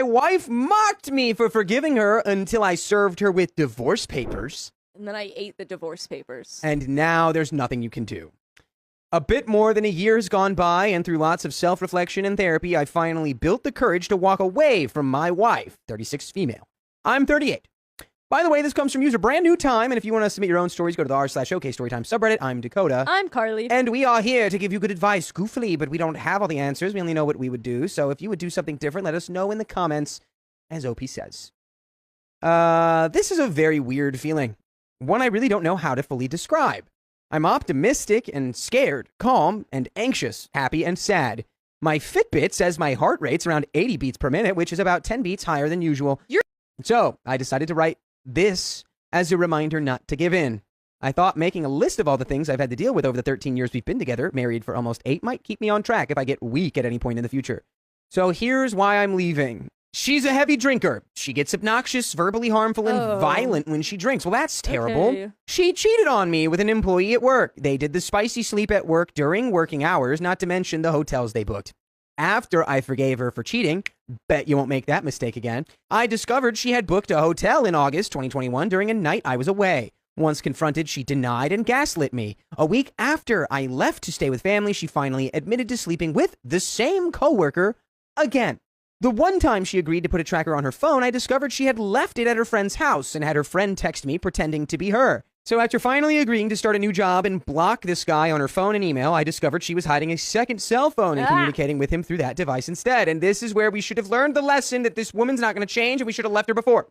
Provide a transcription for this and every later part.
My wife mocked me for forgiving her until I served her with divorce papers. And then I ate the divorce papers. And now there's nothing you can do. A bit more than a year has gone by, and through lots of self-reflection and therapy, I finally built the courage to walk away from my wife, 36 female. I'm 38. By the way, this comes from user Brand New Time, and if you want to submit your own stories, go to the r/OK Storytime subreddit. I'm Dakota. I'm Carly. And we are here to give you good advice, goofily, but we don't have all the answers. We only know what we would do. So if you would do something different, let us know in the comments, as OP says. This is a very weird feeling. One I really don't know how to fully describe. I'm optimistic and scared, calm and anxious, happy and sad. My Fitbit says my heart rate's around 80 beats per minute, which is about 10 beats higher than usual. So I decided to write this as a reminder not to give in. I thought making a list of all the things I've had to deal with over the 13 years we've been together, married for almost 8, might keep me on track if I get weak at any point in the future. So here's why I'm leaving. She's a heavy drinker. She gets obnoxious, verbally harmful, and violent when she drinks. Well, that's terrible. Okay. She cheated on me with an employee at work. They did the spicy sleep at work during working hours, not to mention the hotels they booked. After I forgave her for cheating, bet you won't make that mistake again, I discovered she had booked a hotel in August 2021 during a night I was away. Once confronted, she denied and gaslit me. A week after I left to stay with family, she finally admitted to sleeping with the same coworker again. The one time she agreed to put a tracker on her phone, I discovered she had left it at her friend's house and had her friend text me pretending to be her. So after finally agreeing to start a new job and block this guy on her phone and email, I discovered she was hiding a second cell phone and communicating with him through that device instead. And this is where we should have learned the lesson that this woman's not going to change and we should have left her before.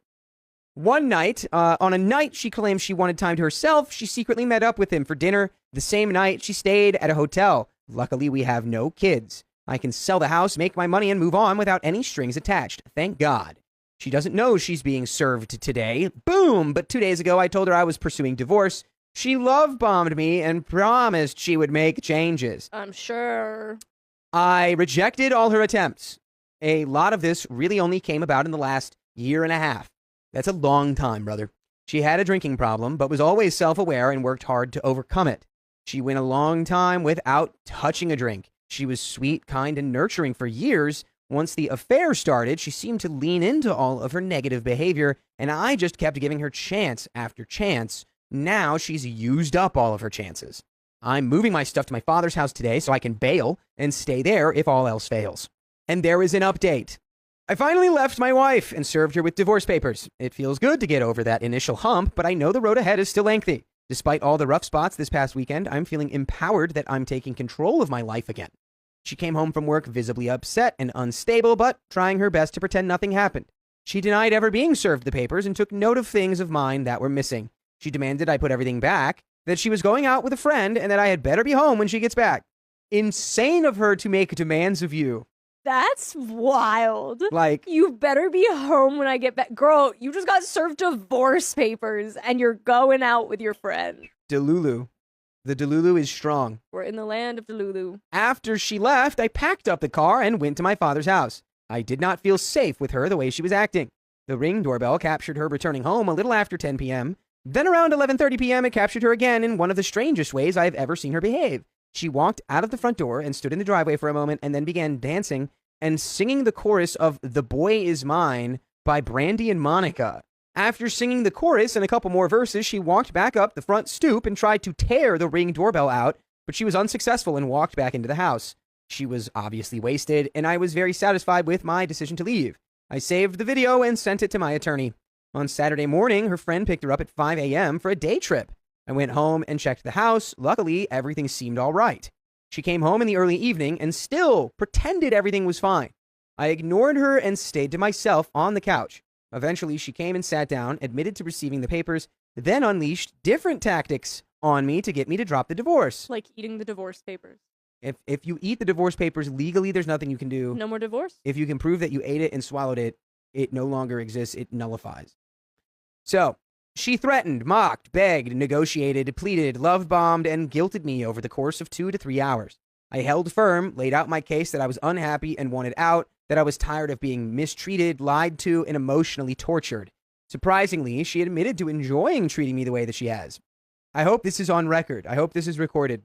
One night, on a night she claimed she wanted time to herself, she secretly met up with him for dinner. The same night, she stayed at a hotel. Luckily, we have no kids. I can sell the house, make my money, and move on without any strings attached. Thank God. She doesn't know she's being served today. Boom! But 2 days ago, I told her I was pursuing divorce. She love-bombed me and promised she would make changes. I'm sure. I rejected all her attempts. A lot of this really only came about in the last year and a half. That's a long time, brother. She had a drinking problem, but was always self-aware and worked hard to overcome it. She went a long time without touching a drink. She was sweet, kind, and nurturing for years. Once the affair started, she seemed to lean into all of her negative behavior, and I just kept giving her chance after chance. Now she's used up all of her chances. I'm moving my stuff to my father's house today so I can bail and stay there if all else fails. And there is an update. I finally left my wife and served her with divorce papers. It feels good to get over that initial hump, but I know the road ahead is still lengthy. Despite all the rough spots this past weekend, I'm feeling empowered that I'm taking control of my life again. She came home from work visibly upset and unstable, but trying her best to pretend nothing happened. She denied ever being served the papers and took note of things of mine that were missing. She demanded I put everything back, that she was going out with a friend, and that I had better be home when she gets back. Insane of her to make demands of you. That's wild. Like, You better be home when I get back. Girl, you just got served divorce papers and you're going out with your friend. Delulu. The Delulu is strong. We're in the land of Delulu. After she left, I packed up the car and went to my father's house. I did not feel safe with her the way she was acting. The Ring doorbell captured her returning home a little after 10 p.m. Then around 11:30 p.m., it captured her again in one of the strangest ways I've ever seen her behave. She walked out of the front door and stood in the driveway for a moment and then began dancing and singing the chorus of The Boy Is Mine by Brandy and Monica. After singing the chorus and a couple more verses, she walked back up the front stoop and tried to tear the Ring doorbell out, but she was unsuccessful and walked back into the house. She was obviously wasted, and I was very satisfied with my decision to leave. I saved the video and sent it to my attorney. On Saturday morning, her friend picked her up at 5 a.m. for a day trip. I went home and checked the house. Luckily, everything seemed all right. She came home in the early evening and still pretended everything was fine. I ignored her and stayed to myself on the couch. Eventually, she came and sat down, admitted to receiving the papers, then unleashed different tactics on me to get me to drop the divorce. Like eating the divorce papers. If you eat the divorce papers legally, there's nothing you can do. No more divorce? If you can prove that you ate it and swallowed it, it no longer exists. It nullifies. So, she threatened, mocked, begged, negotiated, pleaded, love-bombed, and guilted me over the course of 2 to 3 hours. I held firm, laid out my case that I was unhappy and wanted out, that I was tired of being mistreated, lied to, and emotionally tortured. Surprisingly, she admitted to enjoying treating me the way that she has. I hope this is on record. I hope this is recorded.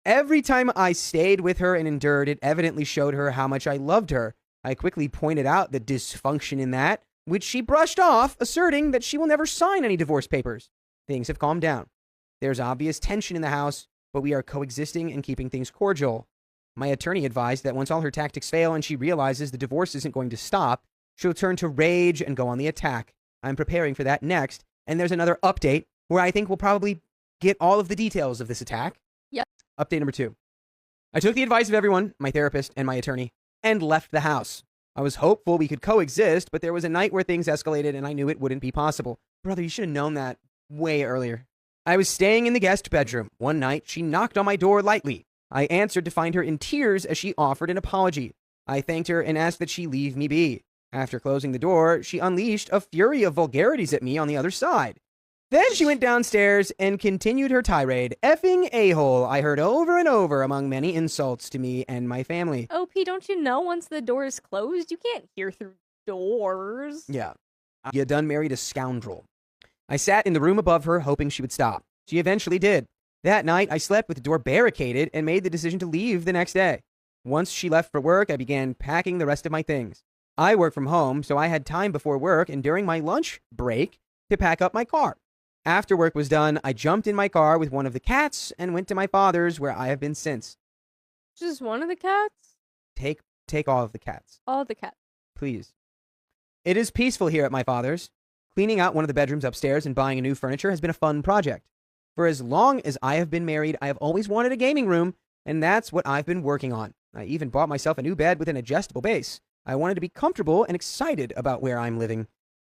Every time I stayed with her and endured, it evidently showed her how much I loved her. I quickly pointed out the dysfunction in that, which she brushed off, asserting that she will never sign any divorce papers. Things have calmed down. There's obvious tension in the house, but we are coexisting and keeping things cordial. My attorney advised that once all her tactics fail and she realizes the divorce isn't going to stop, she'll turn to rage and go on the attack. I'm preparing for that next, and there's another update where I think we'll probably get all of the details of this attack. Yep. Update number 2. I took the advice of everyone, my therapist and my attorney, and left the house. I was hopeful we could coexist, but there was a night where things escalated and I knew it wouldn't be possible. Brother, you should have known that way earlier. I was staying in the guest bedroom. One night, she knocked on my door lightly. I answered to find her in tears as she offered an apology. I thanked her and asked that she leave me be. After closing the door, she unleashed a fury of vulgarities at me on the other side. Then she went downstairs and continued her tirade. Effing a-hole, I heard over and over among many insults to me and my family. OP, don't you know once the door is closed, you can't hear through doors? Yeah. You done married a scoundrel. I sat in the room above her, hoping she would stop. She eventually did. That night, I slept with the door barricaded and made the decision to leave the next day. Once she left for work, I began packing the rest of my things. I work from home, so I had time before work and during my lunch break to pack up my car. After work was done, I jumped in my car with one of the cats and went to my father's, where I have been since. Just one of the cats? Take all of the cats, All the cats. please. It is peaceful here at my father's. Cleaning out one of the bedrooms upstairs and buying a new furniture has been a fun project. For as long as I have been married, I have always wanted a gaming room, and that's what I've been working on. I even bought myself a new bed with an adjustable base. I wanted to be comfortable and excited about where I'm living.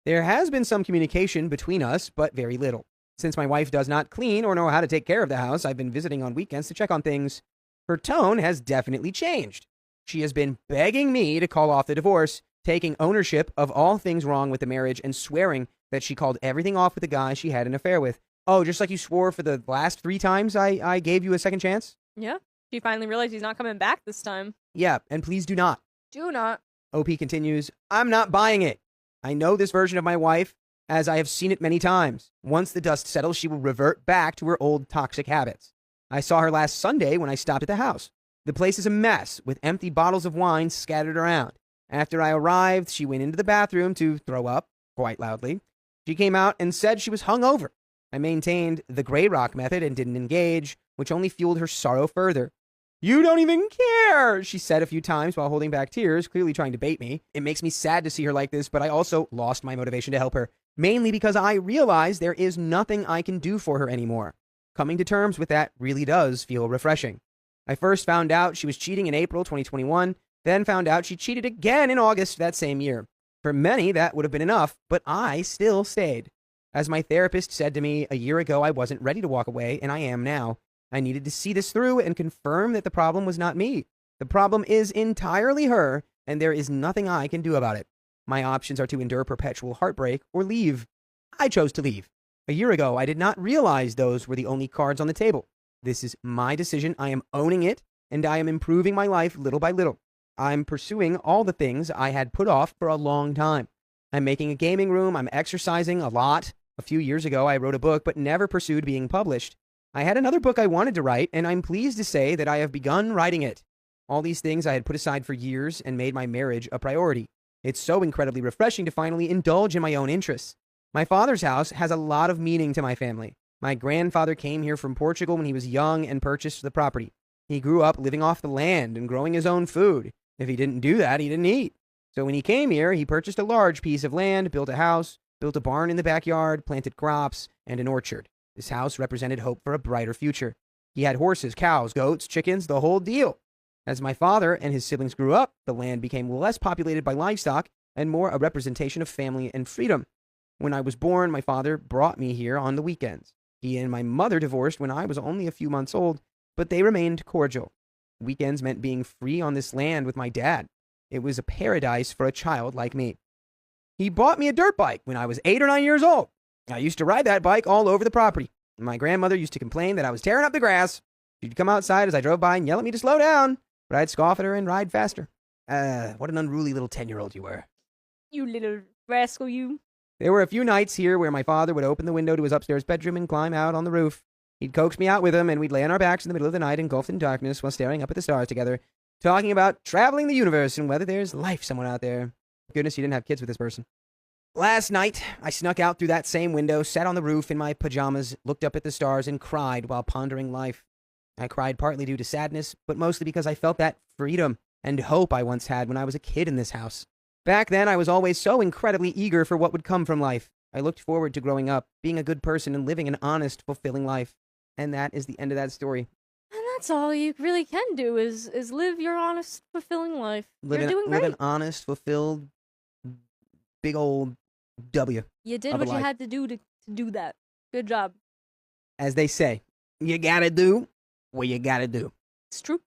There has been some communication between us, but very little. Since my wife does not clean or know how to take care of the house, I've been visiting on weekends to check on things. Her tone has definitely changed. She has been begging me to call off the divorce, taking ownership of all things wrong with the marriage, and swearing that she called everything off with the guy she had an affair with. Oh, just like you swore for the last 3 times I gave you a second chance? Yeah. She finally realized he's not coming back this time. Yeah, and please do not. Do not. OP continues, I'm not buying it. I know this version of my wife, as I have seen it many times. Once the dust settles, she will revert back to her old toxic habits. I saw her last Sunday when I stopped at the house. The place is a mess, with empty bottles of wine scattered around. After I arrived, she went into the bathroom to throw up, quite loudly. She came out and said she was hungover. I maintained the gray rock method and didn't engage, which only fueled her sorrow further. You don't even care, she said a few times while holding back tears, clearly trying to bait me. It makes me sad to see her like this, but I also lost my motivation to help her, mainly because I realize there is nothing I can do for her anymore. Coming to terms with that really does feel refreshing. I first found out she was cheating in April 2021, then found out she cheated again in August that same year. For many, that would have been enough, but I still stayed. As my therapist said to me a year ago, I wasn't ready to walk away, and I am now. I needed to see this through and confirm that the problem was not me. The problem is entirely her, and there is nothing I can do about it. My options are to endure perpetual heartbreak or leave. I chose to leave. A year ago, I did not realize those were the only cards on the table. This is my decision. I am owning it, and I am improving my life little by little. I'm pursuing all the things I had put off for a long time. I'm making a gaming room. I'm exercising a lot. A few years ago, I wrote a book, but never pursued being published. I had another book I wanted to write, and I'm pleased to say that I have begun writing it. All these things I had put aside for years and made my marriage a priority. It's so incredibly refreshing to finally indulge in my own interests. My father's house has a lot of meaning to my family. My grandfather came here from Portugal when he was young and purchased the property. He grew up living off the land and growing his own food. If he didn't do that, he didn't eat. So when he came here, he purchased a large piece of land, built a house, built a barn in the backyard, planted crops, and an orchard. This house represented hope for a brighter future. He had horses, cows, goats, chickens, the whole deal. As my father and his siblings grew up, the land became less populated by livestock and more a representation of family and freedom. When I was born, my father brought me here on the weekends. He and my mother divorced when I was only a few months old, but they remained cordial. Weekends meant being free on this land with my dad. It was a paradise for a child like me. He bought me a dirt bike when I was 8 or 9 years old. I used to ride that bike all over the property. My grandmother used to complain that I was tearing up the grass. She'd come outside as I drove by and yell at me to slow down, but I'd scoff at her and ride faster. What an unruly little 10-year-old you were. You little rascal, you. There were a few nights here where my father would open the window to his upstairs bedroom and climb out on the roof. He'd coax me out with him, and we'd lay on our backs in the middle of the night, engulfed in darkness, while staring up at the stars together. talking about traveling the universe and whether there's life somewhere out there. Goodness, you didn't have kids with this person. Last night, I snuck out through that same window, sat on the roof in my pajamas, looked up at the stars, and cried while pondering life. I cried partly due to sadness, but mostly because I felt that freedom and hope I once had when I was a kid in this house. Back then, I was always so incredibly eager for what would come from life. I looked forward to growing up, being a good person, and living an honest, fulfilling life. And that is the end of that story. And that's all you really can do is live your honest, fulfilling life. You're doing Live great. an honest, fulfilled, big old W. You did of a what you life. had to do to do that. Good job. As they say, you gotta do what you gotta do. It's true.